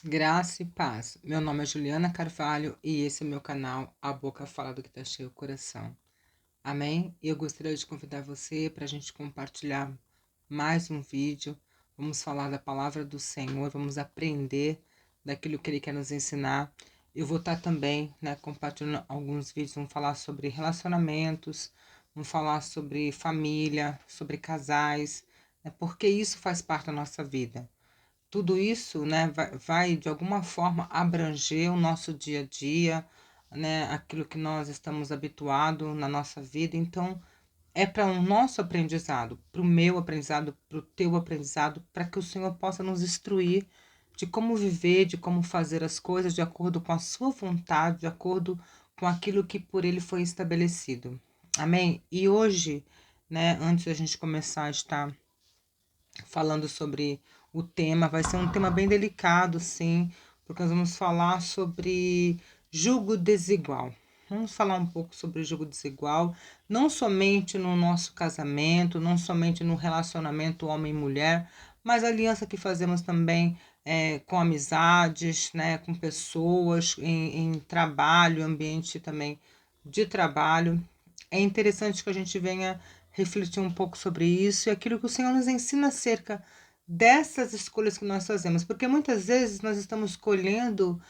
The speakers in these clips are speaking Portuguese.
Graça e paz. Meu nome é Juliana Carvalho e esse é meu canal A Boca Fala do que tá cheio o coração. Amém? E eu gostaria de convidar você para a gente compartilhar mais um vídeo. Vamos falar da palavra do Senhor, vamos aprender daquilo que Ele quer nos ensinar. Eu vou estar também, compartilhando alguns vídeos, vamos falar sobre relacionamentos, vamos falar sobre família, sobre casais, porque isso faz parte da nossa vida. Tudo isso, vai de alguma forma abranger o nosso dia a dia, aquilo que nós estamos habituados na nossa vida. Então, é para o nosso aprendizado, para o meu aprendizado, para o teu aprendizado, para que o Senhor possa nos instruir de como viver, de como fazer as coisas de acordo com a sua vontade, de acordo com aquilo que por ele foi estabelecido. Amém? E hoje, antes da gente começar a estar falando sobre o tema. Vai ser um tema bem delicado, sim, porque nós vamos falar sobre jugo desigual. Vamos falar um pouco sobre o jugo desigual, não somente no nosso casamento, não somente no relacionamento homem e mulher, mas a aliança que fazemos também com amizades, com pessoas, em trabalho, ambiente também de trabalho. É interessante que a gente venha refletir um pouco sobre isso e aquilo que o Senhor nos ensina acerca dessas escolhas que nós fazemos, porque muitas vezes nós estamos escolhendo,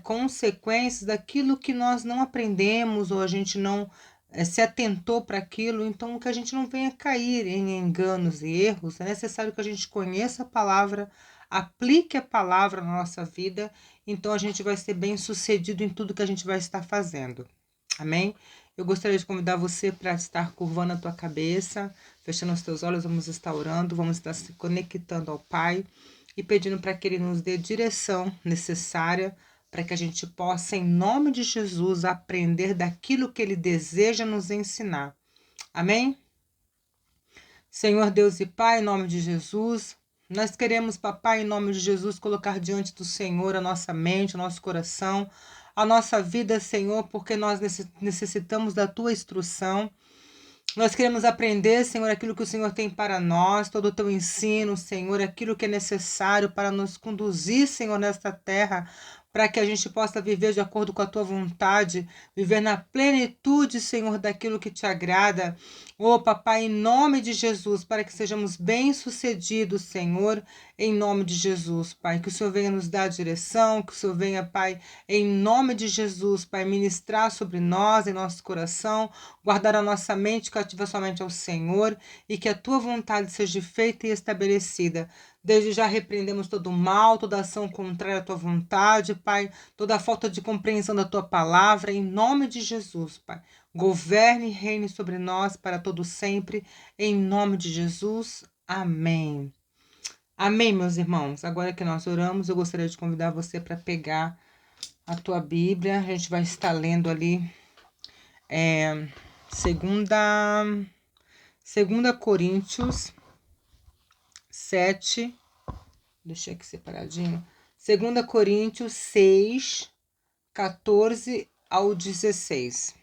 consequências daquilo que nós não aprendemos ou a gente não se atentou para aquilo. Então, que a gente não venha cair em enganos e erros, é necessário que a gente conheça a palavra, aplique a palavra na nossa vida, então a gente vai ser bem sucedido em tudo que a gente vai estar fazendo. Amém? Eu gostaria de convidar você para estar curvando a tua cabeça, fechando os teus olhos, vamos estar orando, vamos estar se conectando ao Pai e pedindo para que Ele nos dê direção necessária para que a gente possa, em nome de Jesus, aprender daquilo que Ele deseja nos ensinar. Amém? Senhor Deus e Pai, em nome de Jesus, nós queremos, papai, em nome de Jesus, colocar diante do Senhor a nossa mente, o nosso coração, a nossa vida, Senhor, porque nós necessitamos da tua instrução. Nós queremos aprender, Senhor, aquilo que o Senhor tem para nós, todo o teu ensino, Senhor, aquilo que é necessário para nos conduzir, Senhor, nesta terra, para que a gente possa viver de acordo com a tua vontade, viver na plenitude, Senhor, daquilo que te agrada. Oh, papai, em nome de Jesus, para que sejamos bem-sucedidos, Senhor, em nome de Jesus, Pai. Que o Senhor venha nos dar a direção, que o Senhor venha, Pai, em nome de Jesus, Pai, ministrar sobre nós, em nosso coração, guardar a nossa mente cativa somente ao Senhor e que a tua vontade seja feita e estabelecida. Desde já repreendemos todo o mal, toda ação contrária à tua vontade, Pai, toda a falta de compreensão da tua palavra, em nome de Jesus, Pai. Governe e reine sobre nós para todo sempre, em nome de Jesus. Amém. Amém, meus irmãos. Agora que nós oramos, eu gostaria de convidar você para pegar a tua Bíblia. A gente vai estar lendo ali segunda Coríntios 7, deixei aqui separadinho. 2 Coríntios 6, 14 ao 16.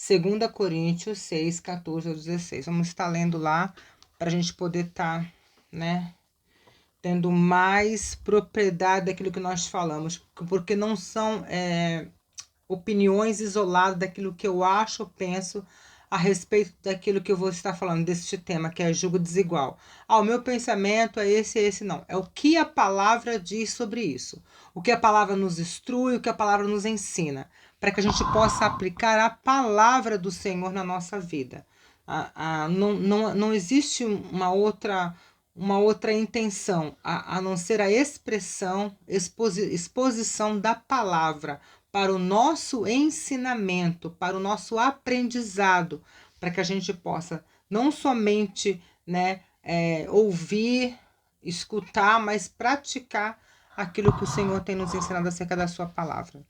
2 Coríntios 6, 14 ao 16. Vamos estar lendo lá para a gente poder estar, tendo mais propriedade daquilo que nós falamos, porque não são opiniões isoladas daquilo que eu acho ou penso a respeito daquilo que eu vou estar falando, deste tema, que é julgo desigual. O meu pensamento é esse, não. É o que a palavra diz sobre isso. O que a palavra nos instrui, o que a palavra nos ensina, para que a gente possa aplicar a palavra do Senhor na nossa vida. Não existe uma outra intenção, a não ser a exposição da palavra, para o nosso ensinamento, para o nosso aprendizado, para que a gente possa não somente ouvir, escutar, mas praticar aquilo que o Senhor tem nos ensinado acerca da sua palavra.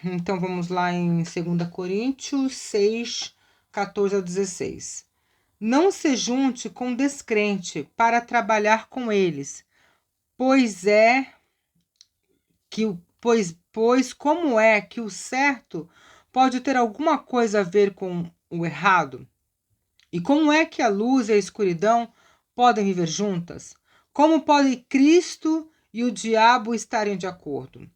Então vamos lá em 2 Coríntios 6, 14 ao 16. Não se junte com descrente para trabalhar com eles, pois como é que o certo pode ter alguma coisa a ver com o errado? E como é que a luz e a escuridão podem viver juntas? Como podem Cristo e o diabo estarem de acordo.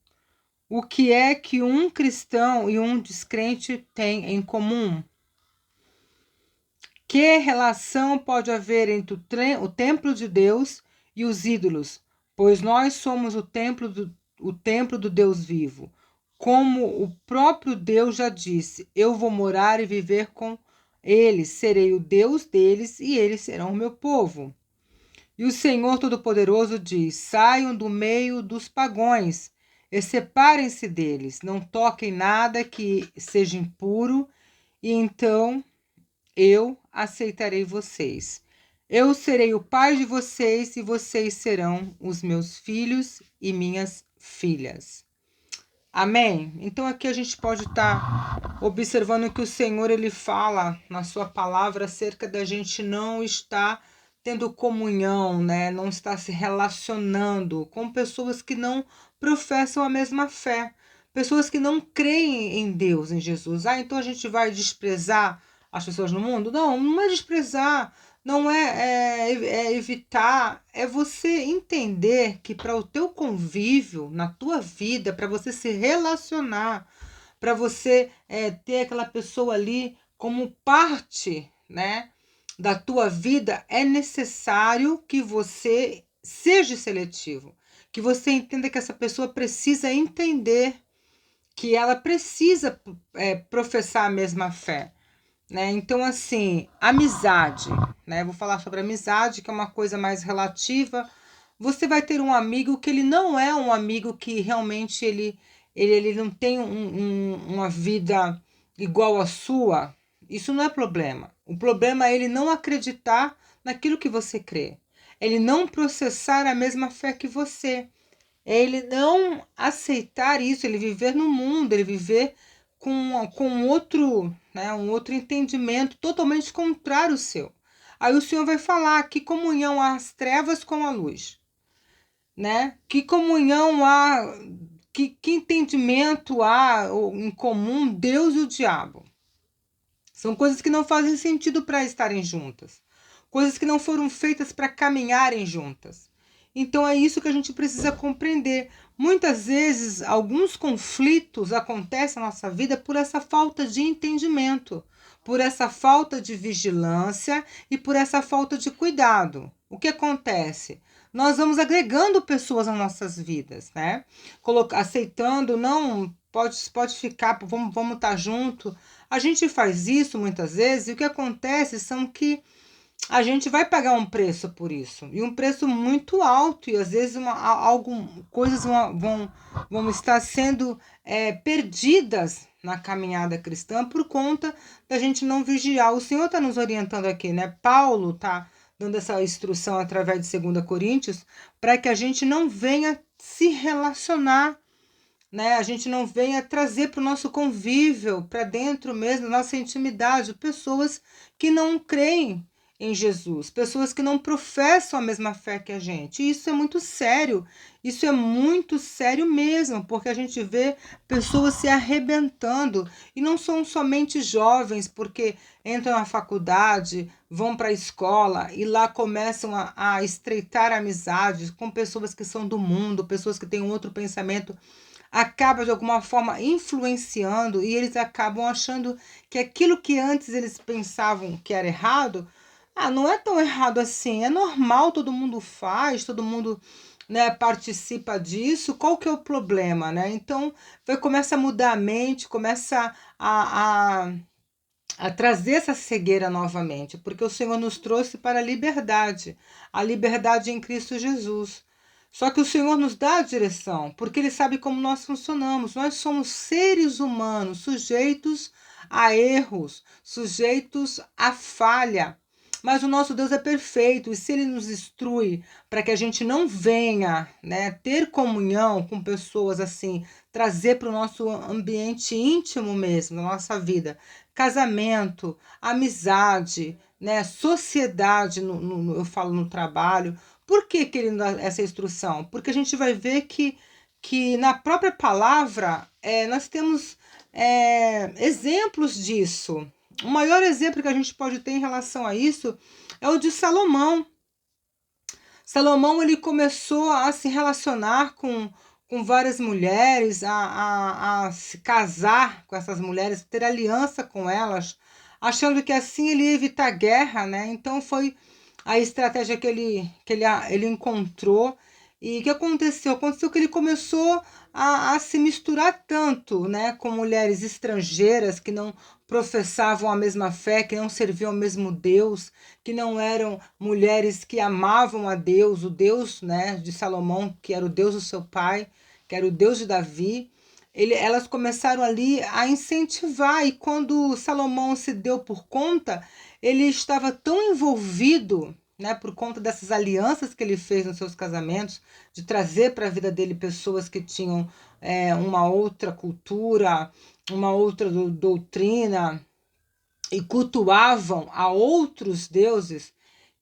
O que é que um cristão e um descrente têm em comum? Que relação pode haver entre o templo de Deus e os ídolos? Pois nós somos o templo do Deus vivo. Como o próprio Deus já disse, eu vou morar e viver com eles, serei o Deus deles e eles serão o meu povo. E o Senhor Todo-Poderoso diz: saiam do meio dos pagões e separem-se deles, não toquem nada que seja impuro, e então eu aceitarei vocês. Eu serei o pai de vocês e vocês serão os meus filhos e minhas filhas. Amém? Então aqui a gente pode estar observando que o Senhor ele fala na sua palavra acerca da gente não estar tendo comunhão, né? Não estar se relacionando com pessoas que não professam a mesma fé, pessoas que não creem em Deus, em Jesus. Então a gente vai desprezar as pessoas no mundo? Não, não é desprezar, não é evitar, é você entender que para o teu convívio, na tua vida, para você se relacionar, para você ter aquela pessoa ali como parte, né, da tua vida, é necessário que você seja seletivo, que você entenda que essa pessoa precisa entender que ela precisa professar a mesma fé. Né? Então, assim, amizade, né? Vou falar sobre amizade, que é uma coisa mais relativa. Você vai ter um amigo que ele não é um amigo que realmente ele não tem uma vida igual à sua. Isso não é problema. O problema é ele não acreditar naquilo que você crê. Ele não processar a mesma fé que você. É ele não aceitar isso, ele viver no mundo, ele viver com outro, né, um outro entendimento totalmente contrário ao seu. Aí o Senhor vai falar que comunhão há as trevas com a luz, né? Que comunhão há, que entendimento há em comum Deus e o diabo. São coisas que não fazem sentido para estarem juntas, coisas que não foram feitas para caminharem juntas. Então é isso que a gente precisa compreender. Muitas vezes, alguns conflitos acontecem na nossa vida por essa falta de entendimento, por essa falta de vigilância e por essa falta de cuidado. O que acontece? Nós vamos agregando pessoas nas nossas vidas, né? Aceitando, não, pode ficar, vamos estar junto. A gente faz isso muitas vezes e o que acontece são que a gente vai pagar um preço por isso, e um preço muito alto, e às vezes coisas vão estar sendo perdidas na caminhada cristã por conta da gente não vigiar. O Senhor está nos orientando aqui, né? Paulo está dando essa instrução através de 2 Coríntios para que a gente não venha se relacionar, né? A gente não venha trazer para o nosso convívio, para dentro mesmo, da nossa intimidade, pessoas que não creem em Jesus, pessoas que não professam a mesma fé que a gente. E isso é muito sério, isso é muito sério mesmo, porque a gente vê pessoas se arrebentando, e não são somente jovens, porque entram na faculdade, vão para a escola e lá começam a estreitar amizades com pessoas que são do mundo, pessoas que têm um outro pensamento, acaba de alguma forma influenciando, e eles acabam achando que aquilo que antes eles pensavam que era errado, não é tão errado assim, é normal, todo mundo faz, todo mundo, né, participa disso, qual que é o problema, né? Então, começa a mudar a mente, começa a trazer essa cegueira novamente, porque o Senhor nos trouxe para a liberdade em Cristo Jesus. Só que o Senhor nos dá a direção, porque Ele sabe como nós funcionamos. Nós somos seres humanos, sujeitos a erros, sujeitos a falha. Mas o nosso Deus é perfeito, e se Ele nos instrui para que a gente não venha, né, ter comunhão com pessoas assim, trazer para o nosso ambiente íntimo mesmo, na nossa vida, casamento, amizade, né, sociedade, eu falo no trabalho. Por que ele dá essa instrução? Porque a gente vai ver que na própria palavra nós temos exemplos disso. O maior exemplo que a gente pode ter em relação a isso é o de Salomão. Salomão ele começou a se relacionar com várias mulheres, a se casar com essas mulheres, ter aliança com elas, achando que assim ele ia evitar guerra, né? Então foi a estratégia que ele encontrou. E o que aconteceu? Aconteceu que ele começou a se misturar tanto, né, com mulheres estrangeiras que não professavam a mesma fé, que não serviam ao mesmo Deus, que não eram mulheres que amavam a Deus, o Deus, né, de Salomão, que era o Deus do seu pai, que era o Deus de Davi. Elas começaram ali a incentivar, e quando Salomão se deu por conta, ele estava tão envolvido, né, por conta dessas alianças que ele fez nos seus casamentos, de trazer para a vida dele pessoas que tinham uma outra cultura, uma outra doutrina, e cultuavam a outros deuses,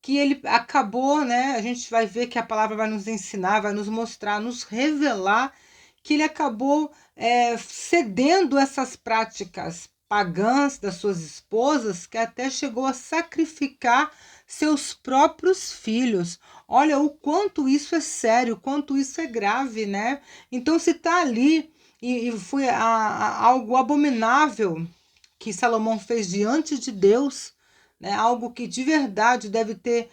que ele acabou, né? A gente vai ver que a palavra vai nos ensinar, vai nos mostrar, nos revelar que ele acabou cedendo essas práticas pagãs das suas esposas, que até chegou a sacrificar seus próprios filhos. Olha o quanto isso é sério, o quanto isso é grave, né? Então, se está ali e foi algo abominável que Salomão fez diante de Deus, né? Algo que de verdade deve ter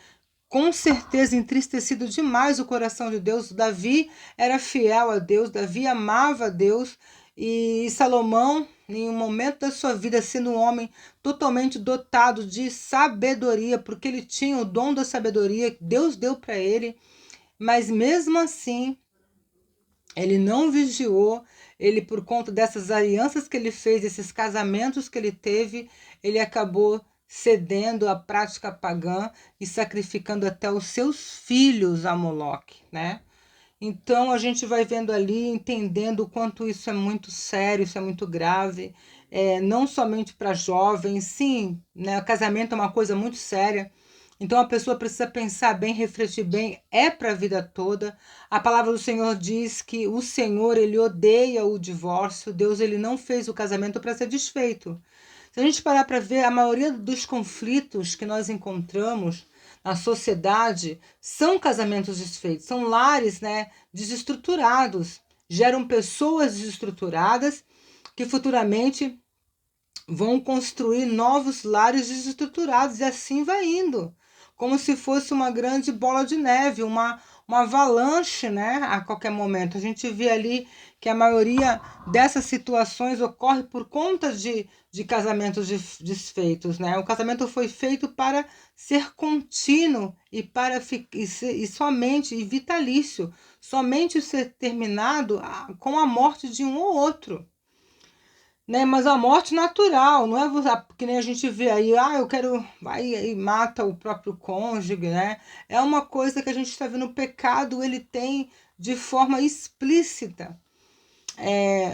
com certeza entristecido demais o coração de Deus. Davi era fiel a Deus, Davi amava a Deus, e Salomão, em um momento da sua vida, sendo um homem totalmente dotado de sabedoria, porque ele tinha o dom da sabedoria que Deus deu para ele, mas mesmo assim ele não vigiou, ele, por conta dessas alianças que ele fez, esses casamentos que ele teve, ele acabou cedendo à prática pagã e sacrificando até os seus filhos a Moloque, né? Então a gente vai vendo ali, entendendo o quanto isso é muito sério, isso é muito grave, não somente para jovens, sim, né? O casamento é uma coisa muito séria. Então a pessoa precisa pensar bem, refletir bem, é para a vida toda. A palavra do Senhor diz que o Senhor, ele odeia o divórcio. Deus, ele não fez o casamento para ser desfeito. Se a gente parar para ver, a maioria dos conflitos que nós encontramos na sociedade são casamentos desfeitos, são lares, né, desestruturados, geram pessoas desestruturadas que futuramente vão construir novos lares desestruturados, e assim vai indo, como se fosse uma grande bola de neve, uma avalanche, né? A qualquer momento. A gente vê ali que a maioria dessas situações ocorre por conta de casamentos desfeitos, né? O casamento foi feito para ser contínuo e para e somente e vitalício, somente ser terminado com a morte de um ou outro, né? Mas a morte natural, não é porque nem a gente vê aí, eu quero, vai e mata o próprio cônjuge, né? É uma coisa que a gente está vendo, o pecado, ele tem de forma explícita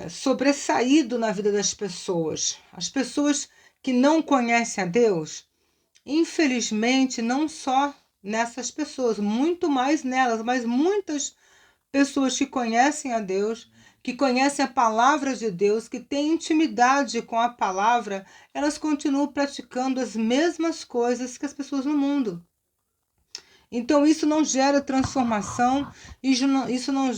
sobressaído na vida das pessoas. As pessoas que não conhecem a Deus, infelizmente, não só nessas pessoas, muito mais nelas, mas muitas pessoas que conhecem a Deus, que conhecem a palavra de Deus, que têm intimidade com a palavra, elas continuam praticando as mesmas coisas que as pessoas no mundo. Então isso não gera transformação, isso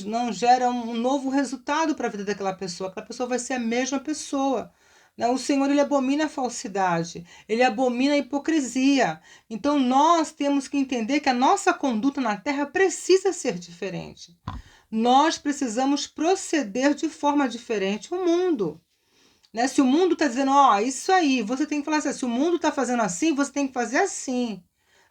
não gera um novo resultado para a vida daquela pessoa. Aquela pessoa vai ser a mesma pessoa. Né? O Senhor, ele abomina a falsidade, ele abomina a hipocrisia. Então nós temos que entender que a nossa conduta na terra precisa ser diferente. Nós precisamos proceder de forma diferente o mundo. Né? Se o mundo está dizendo, isso aí, você tem que falar assim. Se o mundo está fazendo assim, você tem que fazer assim.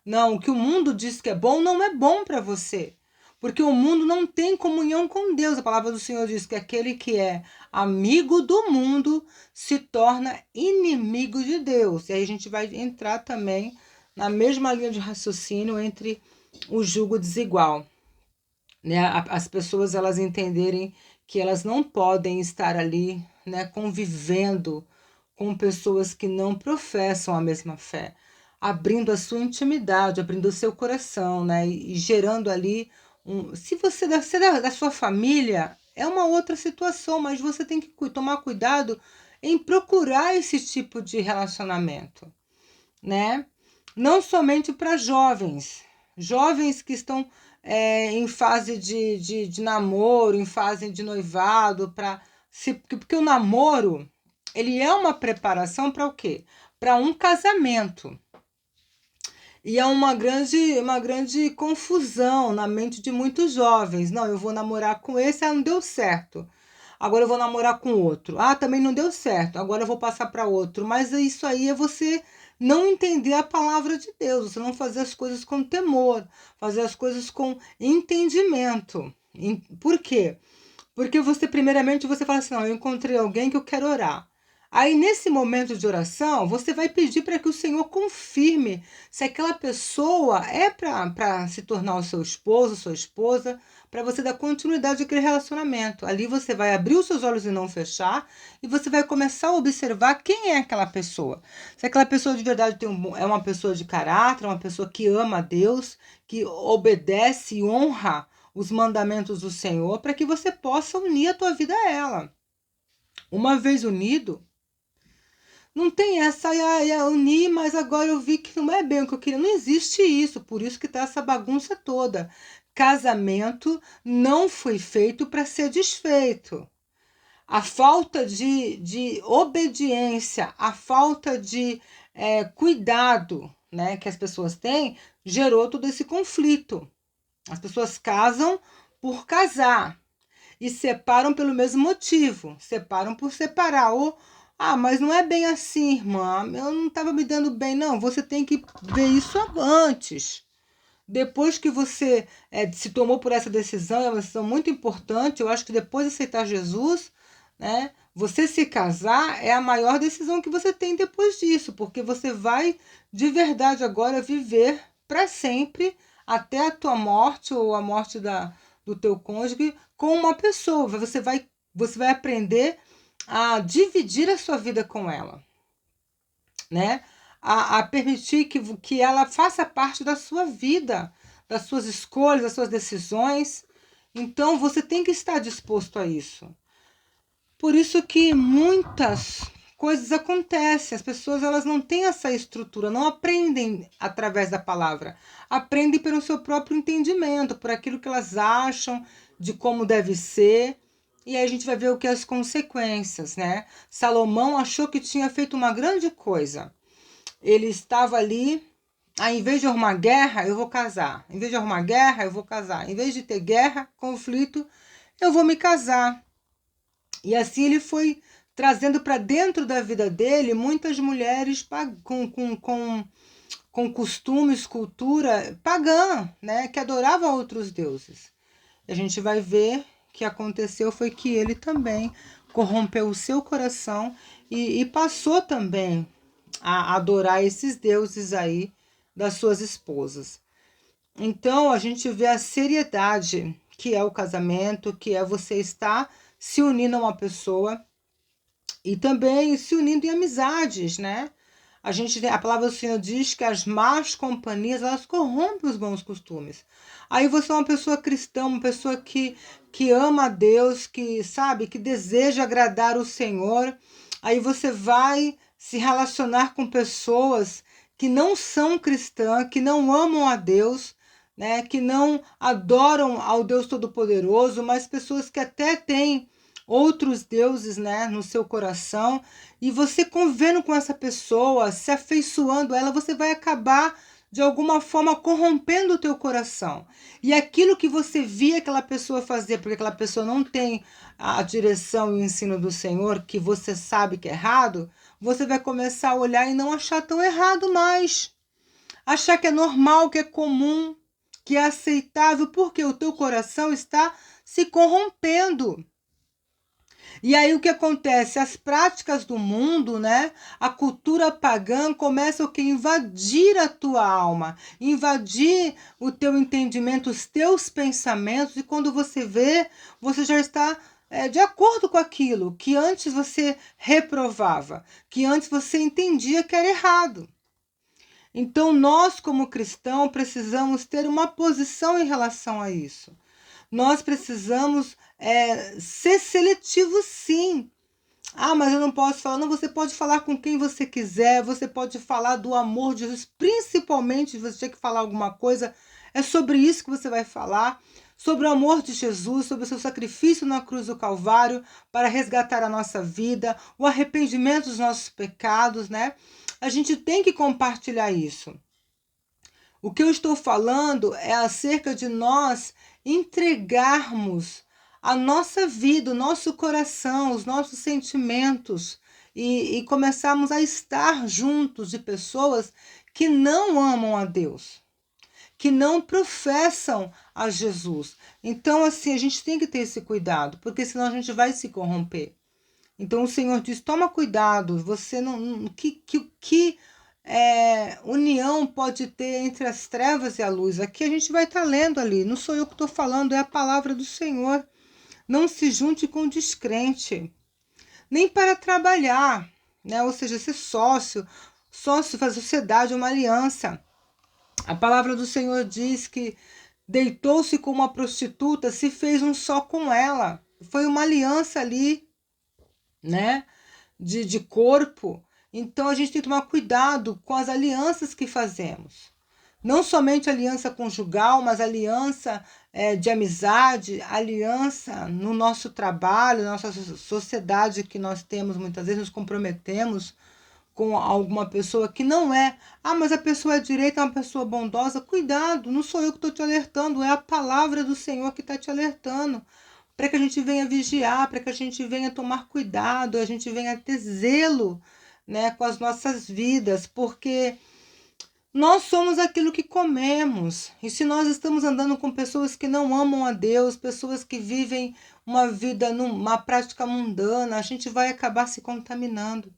Não, o que o mundo diz que é bom não é bom para você. Porque o mundo não tem comunhão com Deus. A palavra do Senhor diz que aquele que é amigo do mundo se torna inimigo de Deus. E aí a gente vai entrar também na mesma linha de raciocínio entre o jugo desigual, né? As pessoas, elas entenderem que elas não podem estar ali, né, convivendo com pessoas que não professam a mesma fé, abrindo a sua intimidade, abrindo o seu coração, né, e gerando ali se você da sua família é uma outra situação, mas você tem que tomar cuidado em procurar esse tipo de relacionamento, né? Não somente para jovens que estão em fase de namoro, em fase de noivado, porque o namoro, ele é uma preparação para o quê? Para um casamento. E é uma grande confusão na mente de muitos jovens. Não, eu vou namorar com esse, não deu certo. Agora eu vou namorar com outro. Também não deu certo. Agora eu vou passar para outro. Mas isso aí é você não entender a palavra de Deus, você não fazer as coisas com temor, fazer as coisas com entendimento. Por quê? Porque você, primeiramente, você fala assim, não, eu encontrei alguém que eu quero orar. Aí, nesse momento de oração, você vai pedir para que o Senhor confirme se aquela pessoa é para se tornar o seu esposo, sua esposa, para você dar continuidade àquele relacionamento. Ali você vai abrir os seus olhos e não fechar, e você vai começar a observar quem é aquela pessoa. Se aquela pessoa de verdade é uma pessoa de caráter, uma pessoa que ama a Deus, que obedece e honra os mandamentos do Senhor, para que você possa unir a tua vida a ela. Uma vez unido, não tem essa ia unir, mas agora eu vi que não é bem o que eu queria. Não existe isso, por isso que tá essa bagunça toda. Casamento não foi feito para ser desfeito. A falta de obediência, a falta de cuidado, né, que as pessoas têm, gerou todo esse conflito. As pessoas casam por casar e separam pelo mesmo motivo, separam por separar. Ou, mas não é bem assim, irmã, eu não estava me dando bem. Não, você tem que ver isso antes. Depois que você se tomou por essa decisão, é uma decisão muito importante, eu acho que depois de aceitar Jesus, né, você se casar é a maior decisão que você tem depois disso, porque você vai de verdade agora viver para sempre, até a tua morte ou a morte do teu cônjuge, com uma pessoa. Você vai aprender a dividir a sua vida com ela, né? A permitir que ela faça parte da sua vida, das suas escolhas, das suas decisões. Então, você tem que estar disposto a isso. Por isso que muitas coisas acontecem, as pessoas elas não têm essa estrutura, não aprendem através da palavra, aprendem pelo seu próprio entendimento, por aquilo que elas acham de como deve ser, e aí a gente vai ver o que é as consequências, né? Salomão achou que tinha feito uma grande coisa. Ele estava ali, em vez de arrumar guerra, eu vou casar. Em vez de arrumar guerra, eu vou casar. Em vez de ter guerra, conflito, eu vou me casar. E assim ele foi trazendo para dentro da vida dele muitas mulheres com costumes, cultura pagã, né, que adoravam outros deuses. E a gente vai ver que aconteceu foi que ele também corrompeu o seu coração e passou também a adorar esses deuses aí das suas esposas. Então a gente vê a seriedade que é o casamento, que é você estar se unindo a uma pessoa e também se unindo em amizades, né? A palavra do Senhor diz que as más companhias, elas corrompem os bons costumes. Aí você é uma pessoa cristã, uma pessoa que ama a Deus, que sabe, que deseja agradar o Senhor. Aí você vai se relacionar com pessoas que não são cristãs, que não amam a Deus, né, que não adoram ao Deus Todo-Poderoso, mas pessoas que até têm outros deuses, né, no seu coração, e você convivendo com essa pessoa, se afeiçoando a ela, você vai acabar de alguma forma corrompendo o teu coração. E aquilo que você via aquela pessoa fazer, porque aquela pessoa não tem a direção e o ensino do Senhor, que você sabe que é errado, você vai começar a olhar e não achar tão errado mais. Achar que é normal, que é comum, que é aceitável, porque o teu coração está se corrompendo. E aí o que acontece? As práticas do mundo, né? A cultura pagã começa a invadir a tua alma, invadir o teu entendimento, os teus pensamentos, e quando você vê, você já está de acordo com aquilo que antes você reprovava, que antes você entendia que era errado. Então nós, como cristãos, precisamos ter uma posição em relação a isso. Nós precisamos ser seletivos, sim. Mas eu não posso falar. Não, você pode falar com quem você quiser, você pode falar do amor de Jesus, principalmente se você tiver que falar alguma coisa, É sobre isso que você vai falar, sobre o amor de Jesus, sobre o seu sacrifício na cruz do Calvário para resgatar a nossa vida, o arrependimento dos nossos pecados, né? A gente tem que compartilhar isso. O que eu estou falando é acerca de nós entregarmos a nossa vida, o nosso coração, os nossos sentimentos e começarmos a estar juntos de pessoas que não amam a Deus, que não professam a Jesus. Então, assim, a gente tem que ter esse cuidado, porque senão a gente vai se corromper. Então, o Senhor diz: toma cuidado, você não. Que união pode ter entre as trevas e a luz? Aqui a gente vai estar lendo ali, não sou eu que estou falando, é a palavra do Senhor. Não se junte com descrente, nem para trabalhar, né? Ou seja, ser sócio, fazer sociedade, uma aliança. A palavra do Senhor diz que deitou-se com uma prostituta, se fez um só com ela. Foi uma aliança ali, né? De corpo. Então a gente tem que tomar cuidado com as alianças que fazemos. Não somente aliança conjugal, mas aliança de amizade, aliança no nosso trabalho, na nossa sociedade que nós temos, muitas vezes nos comprometemos com alguma pessoa que não é. Ah, mas a pessoa é direita, é uma pessoa bondosa. Cuidado, não sou eu que estou te alertando, é a palavra do Senhor que está te alertando. Para que a gente venha vigiar, para que a gente venha tomar cuidado, a gente venha ter zelo, né, com as nossas vidas, porque nós somos aquilo que comemos. E se nós estamos andando com pessoas que não amam a Deus, pessoas que vivem uma vida numa prática mundana, a gente vai acabar se contaminando.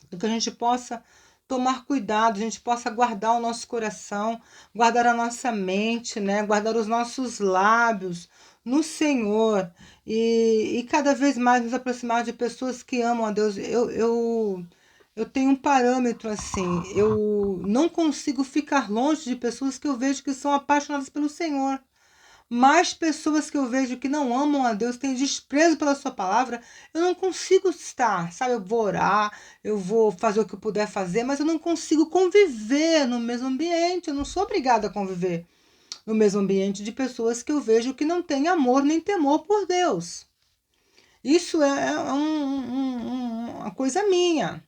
Então, que a gente possa tomar cuidado, a gente possa guardar o nosso coração, guardar a nossa mente, né? Guardar os nossos lábios no Senhor e cada vez mais nos aproximar de pessoas que amam a Deus. Eu tenho um parâmetro assim, eu não consigo ficar longe de pessoas que eu vejo que são apaixonadas pelo Senhor. Mais pessoas que eu vejo que não amam a Deus, têm desprezo pela sua palavra, eu não consigo estar, sabe? Eu vou orar, eu vou fazer o que eu puder fazer, mas eu não consigo conviver no mesmo ambiente, eu não sou obrigada a conviver no mesmo ambiente de pessoas que eu vejo que não têm amor nem temor por Deus. Isso é uma coisa minha,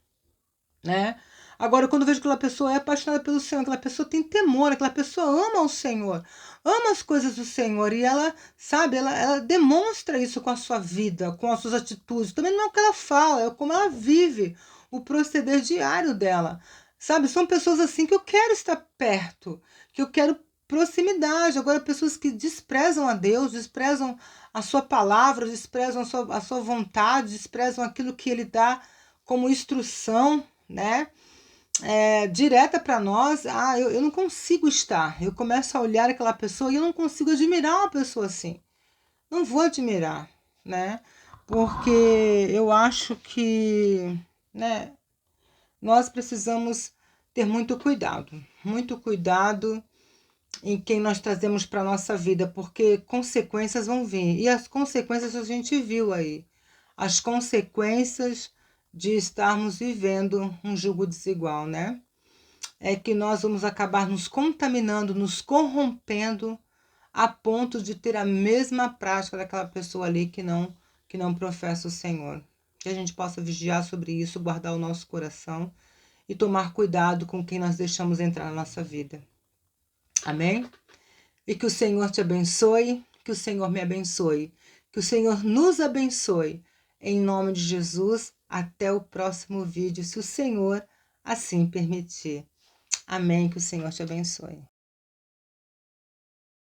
né? Agora, quando eu vejo que aquela pessoa é apaixonada pelo Senhor, aquela pessoa tem temor, aquela pessoa ama o Senhor, ama as coisas do Senhor e ela, sabe, ela demonstra isso com a sua vida, com as suas atitudes. Também não é o que ela fala, é como ela vive, o proceder diário dela. Sabe, são pessoas assim que eu quero estar perto, que eu quero proximidade. Agora, pessoas que desprezam a Deus, desprezam a sua palavra, desprezam a sua vontade, desprezam aquilo que Ele dá como instrução, né? Direta para nós, eu não consigo estar. Eu começo a olhar aquela pessoa e eu não consigo admirar uma pessoa assim. Não vou admirar, né? Porque eu acho que, né, nós precisamos ter muito cuidado em quem nós trazemos para a nossa vida, porque consequências vão vir. E as consequências a gente viu aí. As consequências de estarmos vivendo um jugo desigual, né? É que nós vamos acabar nos contaminando, nos corrompendo a ponto de ter a mesma prática daquela pessoa ali que não professa o Senhor. Que a gente possa vigiar sobre isso, guardar o nosso coração e tomar cuidado com quem nós deixamos entrar na nossa vida. Amém? E que o Senhor te abençoe, que o Senhor me abençoe, que o Senhor nos abençoe. Em nome de Jesus, até o próximo vídeo, se o Senhor assim permitir. Amém. Que o Senhor te abençoe.